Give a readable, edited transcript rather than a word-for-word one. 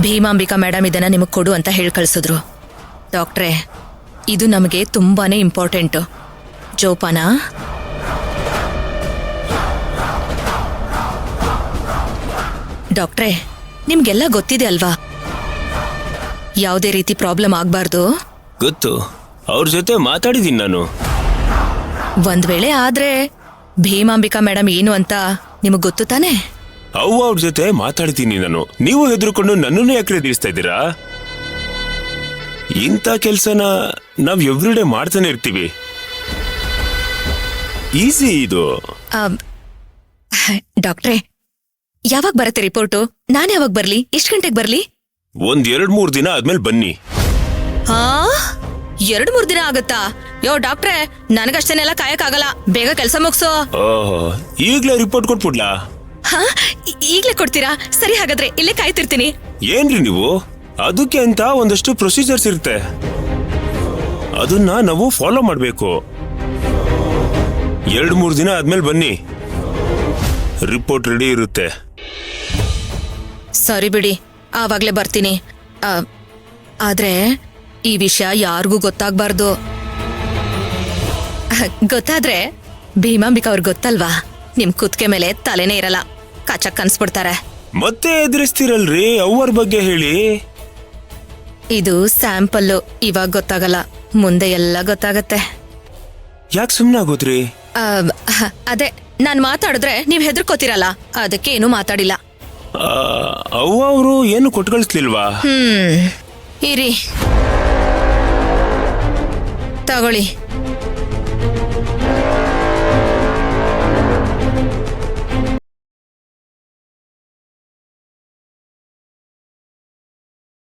Bhimambika madam ಇದನ್ನ ನಿಮಗೆ ಕೊಡು ಅಂತ ಹೇಳಿ ಕಳಿಸಿದ್ರು. ಡಾಕ್ಟ್ರೇ, ಇದು ನಮಗೆ ತುಂಬಾನೇ ಇಂಪಾರ್ಟೆಂಟು. ಜೋಪಾನ. ಡಾಕ್ಟ್ರೇ, ನಿಮ್ಗೆಲ್ಲ ಗೊತ್ತಿದೆ ಅಲ್ವಾ, ಯಾವುದೇ ರೀತಿ ಪ್ರಾಬ್ಲಮ್ ಆಗ್ಬಾರ್ದು. ಗೊತ್ತು, ಅವ್ರ ಜೊತೆ ಮಾತಾಡಿದೀನಿ ನಾನು. ಒಂದ್ ವೇಳೆ ಆದ್ರೆ ಭೀಮಾಂಬಿಕಾ ಮೇಡಮ್ ಏನು ಅಂತ ನಿಮಗ್ ಗೊತ್ತು ತಾನೆ? ಅವ್ರ ಜೊತೆ ಮಾತಾಡ್ತೀನಿ ನಾನು. ನೀವು ಹೆದರ್ಕೊಂಡು ನನ್ನನ್ನು ಯಾಕೆ ಎದುರಿಸ್ತಾ ಇದ್ದೀರಾ? ಇಂಥ ಕೆಲ್ಸನ ನಾವ್ ಎವ್ರಿಡೇ ಮಾಡ್ತಾನೆ ಇರ್ತೀವಿ. ಈಸಿ ಇದು. ಡಾಕ್ಟ್ರೇ, ಯಾವಾಗ ಬರತ್ತೆ ರಿಪೋರ್ಟು? ನಾನು ಯಾವಾಗ ಬರ್ಲಿ? ಎಷ್ಟು ಗಂಟೆಗೆ ಬರ್ಲಿ? 1-2-3 ದಿನ ಆದ್ಮೇಲೆ ಬನ್ನಿ. ಹಾ, 2-3 ದಿನ ಆಗುತ್ತಾ? ಯೋ ಡಾಕ್ಟ್ರೇ, ನನಗಷ್ಟೇನೆಲ್ಲ ಕಾಯಕ್ಕಾಗಲ್ಲ. ಬೇಗ ಕೆಲಸ ಮುಗಿಸೋ. ಈಗ್ಲೇ ರಿಪೋರ್ಟ್ ಕೊಟ್ಬಿಡ್ಲಾ? ಹಾ, ಈಗ್ಲೇ ಕೊಡ್ತೀರಾ? ಸರಿ, ಹಾಗಾದ್ರೆ ಇಲ್ಲೇ ಕಾಯ್ತಿರ್ತೀನಿ. ಏನ್ರಿ ನೀವು? ಅದಕ್ಕೆ ಅಂತ ಒಂದಷ್ಟು ಪ್ರೊಸೀಜರ್ಸ್ ಇರುತ್ತೆ, ಅದನ್ನ ನಾವು ಫಾಲೋ ಮಾಡ್ಬೇಕು. 2-3 ದಿನ ಆದ್ಮೇಲೆ ಬನ್ನಿ, ರಿಪೋರ್ಟ್ ರೆಡಿ ಇರುತ್ತೆ. ಸರಿ ಬಿಡಿ, ಆವಾಗ್ಲೇ ಬರ್ತೀನಿ. ಆದ್ರೆ ಈ ವಿಷಯ ಯಾರಿಗೂ ಗೊತ್ತಾಗ್ಬಾರ್ದು. ಗೊತ್ತಾದ್ರೆ ಭೀಮಾಂಬಿಕಾ ಅವ್ರಿಗೆ ಗೊತ್ತಲ್ವಾ, ನಿಮ್ ಕುತ್ಕೆ ಮೇಲೆ ತಲೆನೇ ಇರಲ್ಲ, ಕಚಕ್ ಅನ್ಸ್ಬಿಡ್ತಾರೆ. ಮತ್ತೆ ಎದುರಿಸ್ತಿರಲ್ರಿ, ಅವ್ರ ಬಗ್ಗೆ ಹೇಳಿ. ಇದು ಸ್ಯಾಂಪಲ್ಲು, ಇವಾಗ ಗೊತ್ತಾಗಲ್ಲ, ಮುಂದೆ ಎಲ್ಲ ಗೊತ್ತಾಗತ್ತೆ. ಯಾಕೆ ಸುಮ್ನೆ ಆಗೋದ್ರಿ? ಅದೇ, ನಾನ್ ಮಾತಾಡಿದ್ರೆ ನೀವ್ ಹೆದರ್ಕೋತಿರಲ್ಲ, ಅದಕ್ಕೆ ಏನು ಮಾತಾಡಿಲ್ಲ. ಅವರು ಏನು ಕೊಟ್ಟು ಕಳಿಸ್ಲಿಲ್ವಾ? ಇರಿ, ತಗೊಳ್ಳಿ.